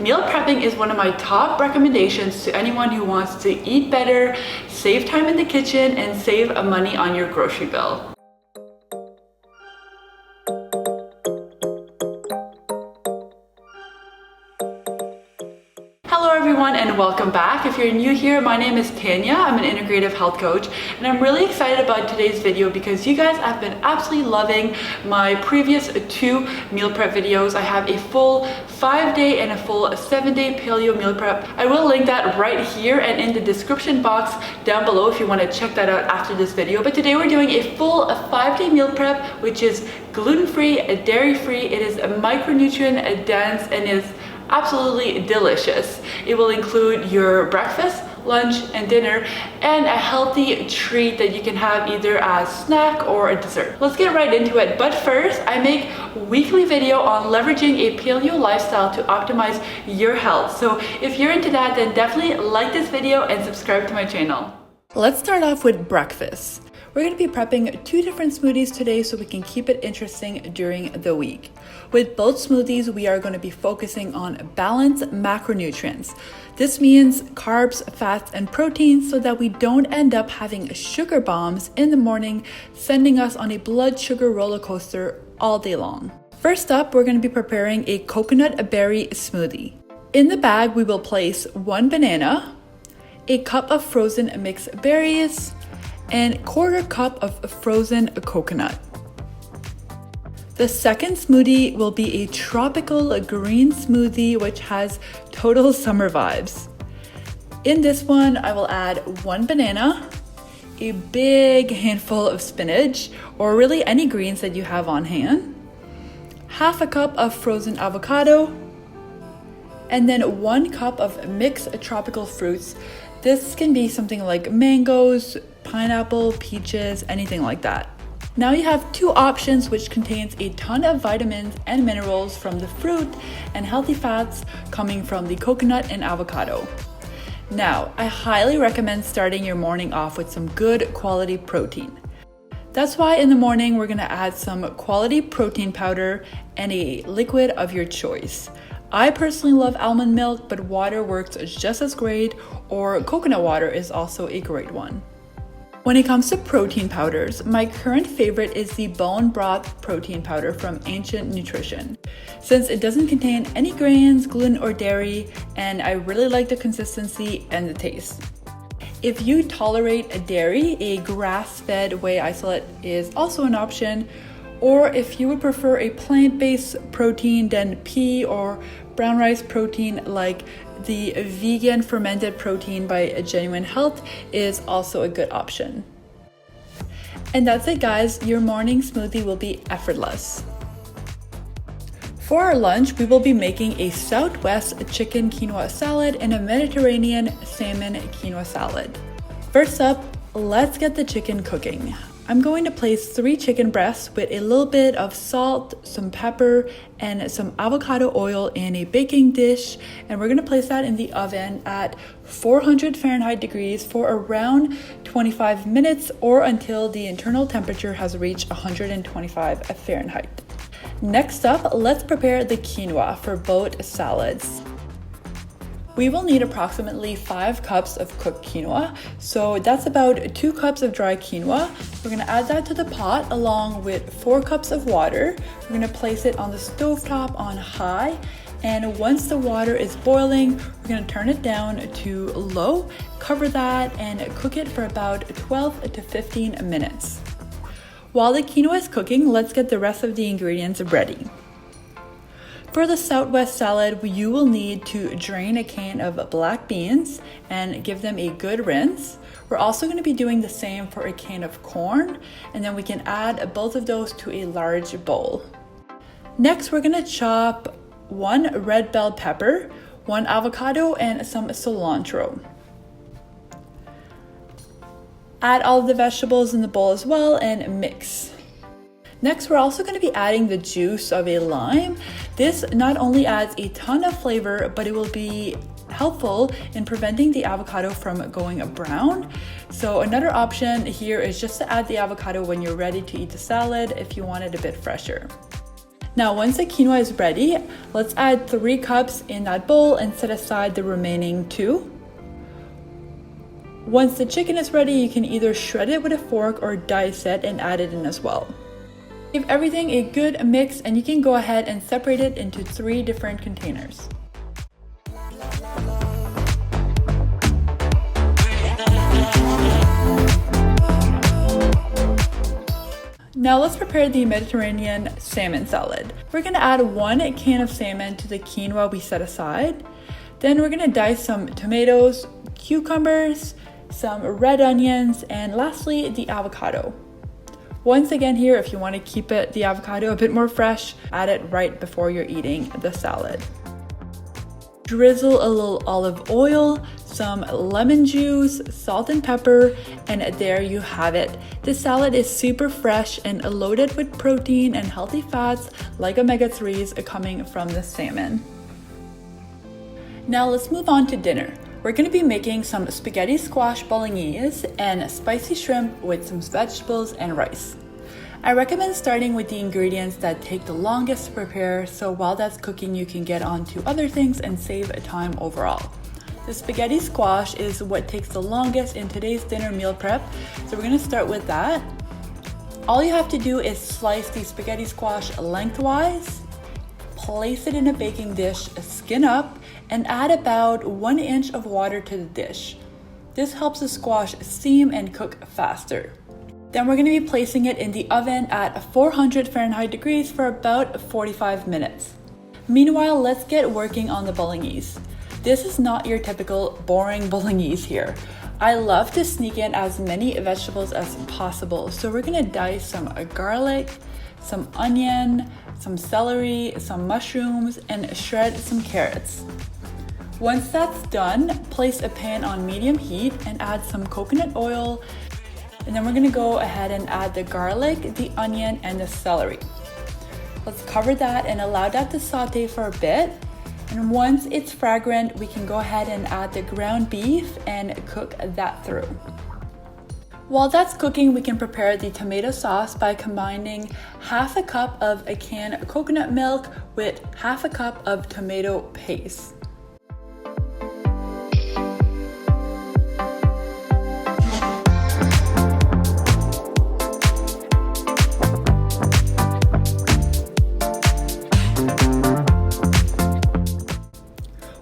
Meal prepping is one of my top recommendations to anyone who wants to eat better, save time in the kitchen, and save money on your grocery bill. Hello everyone and welcome back. If you're new here, my name is Tanya. I'm an integrative health coach and I'm really excited about today's video because you guys have been absolutely loving my previous 2 meal prep videos. I have a full 5-day and a full 7-day paleo meal prep. I will link that right here and in the description box down below if you want to check that out after this video. But today we're doing a full 5-day meal prep, which is gluten-free, dairy-free. It is micronutrient dense and is absolutely delicious. It will include your breakfast, lunch, and dinner, and a healthy treat that you can have either as snack or a dessert. Let's get right into it. But first, I make weekly video on leveraging a paleo lifestyle to optimize your health. So if you're into that, then definitely like this video and subscribe to my channel. Let's start off with breakfast. We're going to be prepping 2 different smoothies today so we can keep it interesting during the week. With both smoothies, we are going to be focusing on balanced macronutrients. This means carbs, fats, and proteins so that we don't end up having sugar bombs in the morning, sending us on a blood sugar roller coaster all day long. First up, we're going to be preparing a coconut berry smoothie. In the bag, we will place 1 banana, a cup of frozen mixed berries, and 1/4 cup of frozen coconut. The second smoothie will be a tropical green smoothie which has total summer vibes. In this one, I will add 1 banana, a big handful of spinach, or really any greens that you have on hand, 1/2 cup of frozen avocado, and then 1 cup of mixed tropical fruits. This can be something like mangoes, pineapple, peaches, anything like that. Now you have 2 options which contains a ton of vitamins and minerals from the fruit and healthy fats coming from the coconut and avocado. Now, I highly recommend starting your morning off with some good quality protein. That's why in the morning we're gonna add some quality protein powder and a liquid of your choice. I personally love almond milk, but water works just as great, or coconut water is also a great one. When it comes to protein powders, my current favorite is the bone broth protein powder from Ancient Nutrition, since it doesn't contain any grains, gluten, or dairy, and I really like the consistency and the taste. If you tolerate dairy, a grass-fed whey isolate is also an option, or if you would prefer a plant-based protein, then pea or brown rice protein like the vegan fermented protein by Genuine Health is also a good option. And that's it guys, your morning smoothie will be effortless. For our lunch, we will be making a Southwest chicken quinoa salad and a Mediterranean salmon quinoa salad. First up, let's get the chicken cooking. I'm going to place 3 chicken breasts with a little bit of salt, some pepper, and some avocado oil in a baking dish. And we're going to place that in the oven at 400 Fahrenheit degrees for around 25 minutes or until the internal temperature has reached 125 Fahrenheit. Next up, let's prepare the quinoa for both salads. We will need approximately 5 cups of cooked quinoa, so that's about 2 cups of dry quinoa. We're gonna add that to the pot along with 4 cups of water. We're gonna place it on the stovetop on high, and once the water is boiling, we're gonna turn it down to low, cover that, and cook it for about 12 to 15 minutes. While the quinoa is cooking, let's get the rest of the ingredients ready. For the Southwest salad, you will need to drain a can of black beans and give them a good rinse. We're also going to be doing the same for a can of corn, and then we can add both of those to a large bowl. Next, we're going to chop 1 red bell pepper, 1 avocado, and some cilantro. Add all of the vegetables in the bowl as well and mix. Next, we're also going to be adding the juice of a lime. This not only adds a ton of flavor, but it will be helpful in preventing the avocado from going brown. So another option here is just to add the avocado when you're ready to eat the salad if you want it a bit fresher. Now, once the quinoa is ready, let's add 3 cups in that bowl and set aside the remaining 2. Once the chicken is ready, you can either shred it with a fork or dice it and add it in as well. Give everything a good mix and you can go ahead and separate it into 3 different containers. Now let's prepare the Mediterranean salmon salad. We're gonna add 1 can of salmon to the quinoa we set aside. Then we're gonna dice some tomatoes, cucumbers, some red onions, and lastly, the avocado. Once again here, if you wanna keep the avocado a bit more fresh, add it right before you're eating the salad. Drizzle a little olive oil, some lemon juice, salt and pepper, and there you have it. This salad is super fresh and loaded with protein and healthy fats like omega-3s coming from the salmon. Now let's move on to dinner. We're going to be making some spaghetti squash bolognese and spicy shrimp with some vegetables and rice. I recommend starting with the ingredients that take the longest to prepare, so while that's cooking you can get on to other things and save time overall. The spaghetti squash is what takes the longest in today's dinner meal prep, so we're going to start with that. All you have to do is slice the spaghetti squash lengthwise, place it in a baking dish, skin up, and add about 1 inch of water to the dish. This helps the squash steam and cook faster. Then we're going to be placing it in the oven at 400 Fahrenheit degrees for about 45 minutes. Meanwhile, let's get working on the bolognese. This is not your typical boring bolognese here. I love to sneak in as many vegetables as possible, so we're going to dice some garlic, some onion, some celery, some mushrooms, and shred some carrots. Once that's done, place a pan on medium heat and add some coconut oil. And then we're gonna go ahead and add the garlic, the onion, and the celery. Let's cover that and allow that to saute for a bit. And once it's fragrant, we can go ahead and add the ground beef and cook that through. While that's cooking, we can prepare the tomato sauce by combining half a cup of a canned coconut milk with half a cup of tomato paste.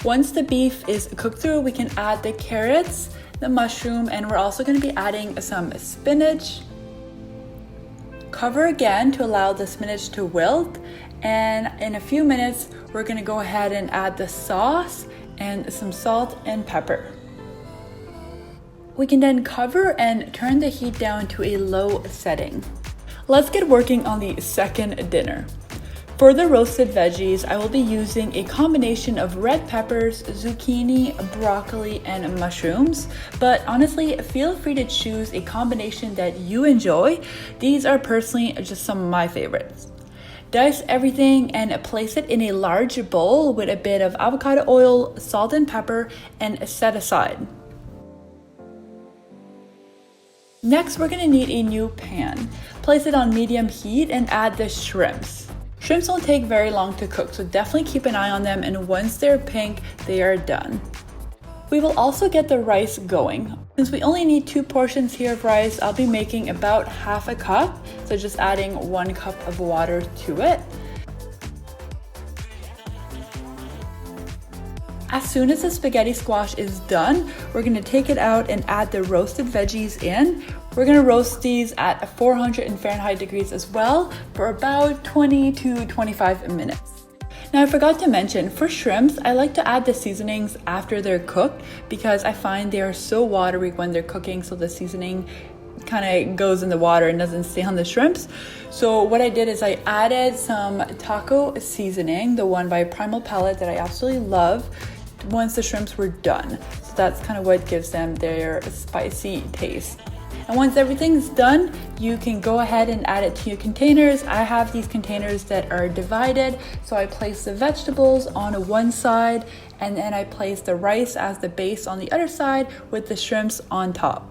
Once the beef is cooked through, we can add the carrots, the mushroom, and we're also going to be adding some spinach. Cover again to allow the spinach to wilt, and in a few minutes we're going to go ahead and add the sauce and some salt and pepper. We can then cover and turn the heat down to a low setting. Let's get working on the second dinner. For the roasted veggies, I will be using a combination of red peppers, zucchini, broccoli, and mushrooms. But honestly, feel free to choose a combination that you enjoy. These are personally just some of my favorites. Dice everything and place it in a large bowl with a bit of avocado oil, salt and pepper, and set aside. Next, we're going to need a new pan. Place it on medium heat and add the shrimps. Shrimps don't take very long to cook, so definitely keep an eye on them, and once they're pink, they are done. We will also get the rice going. Since we only need 2 portions here of rice, I'll be making about half a cup, so just adding 1 cup of water to it. As soon as the spaghetti squash is done, we're going to take it out and add the roasted veggies in. We're going to roast these at 400 Fahrenheit degrees as well for about 20 to 25 minutes. Now I forgot to mention, for shrimps, I like to add the seasonings after they're cooked because I find they are so watery when they're cooking, so the seasoning kind of goes in the water and doesn't stay on the shrimps. So what I did is I added some taco seasoning, the one by Primal Palette that I absolutely love, once the shrimps were done. So that's kind of what gives them their spicy taste. And once everything's done, you can go ahead and add it to your containers. I have these containers that are divided, so I place the vegetables on one side and then I place the rice as the base on the other side with the shrimps on top.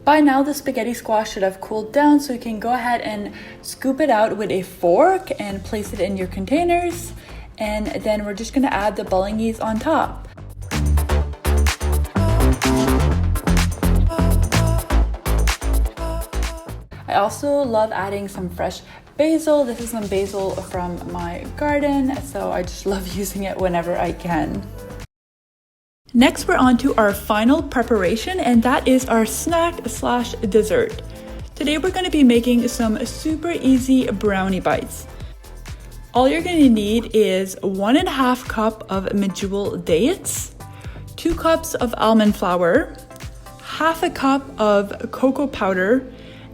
By now, the spaghetti squash should have cooled down, so you can go ahead and scoop it out with a fork and place it in your containers. And then we're just gonna add the bolognese on top. I also love adding some fresh basil. This is some basil from my garden, so I just love using it whenever I can. Next, we're on to our final preparation, and that is our snack/dessert. Today, we're going to be making some super easy brownie bites. All you're going to need is 1.5 cups of medjool dates, 2 cups of almond flour, 1/2 cup of cocoa powder,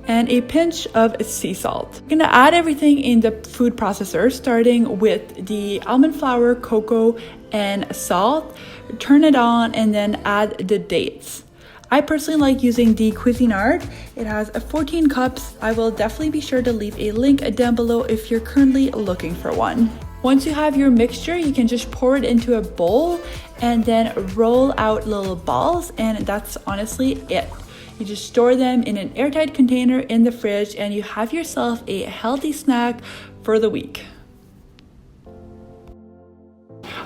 and a pinch of sea salt. I'm gonna add everything in the food processor, starting with the almond flour, cocoa, and salt. Turn it on and then add the dates. I personally like using the Cuisinart. It has 14 cups. I will definitely be sure to leave a link down below if you're currently looking for one. Once you have your mixture, you can just pour it into a bowl and then roll out little balls, and that's honestly it. You just store them in an airtight container in the fridge, and you have yourself a healthy snack for the week.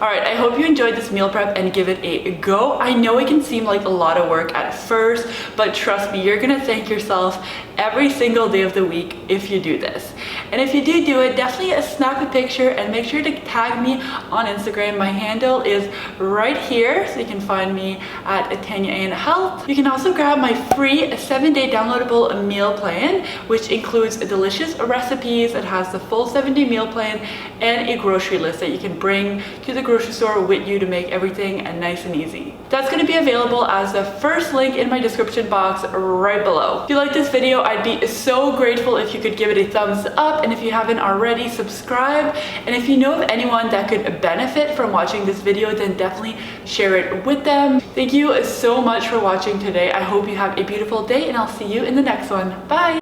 Alright, I hope you enjoyed this meal prep and give it a go. I know it can seem like a lot of work at first, but trust me, you're gonna thank yourself every single day of the week if you do this. And if you do it, definitely snap a picture and make sure to tag me on Instagram. My handle is right here, so you can find me at Tanya Ann Health. You can also grab my free 7-day downloadable meal plan, which includes delicious recipes. It has the full 7-day meal plan and a grocery list that you can bring to the grocery store with you to make everything nice and easy. That's going to be available as the first link in my description box right below. If you like this video, I'd be so grateful if you could give it a thumbs up, and if you haven't already, subscribe. And if you know of anyone that could benefit from watching this video, then definitely share it with them. Thank you so much for watching today. I hope you have a beautiful day, and I'll see you in the next one. Bye!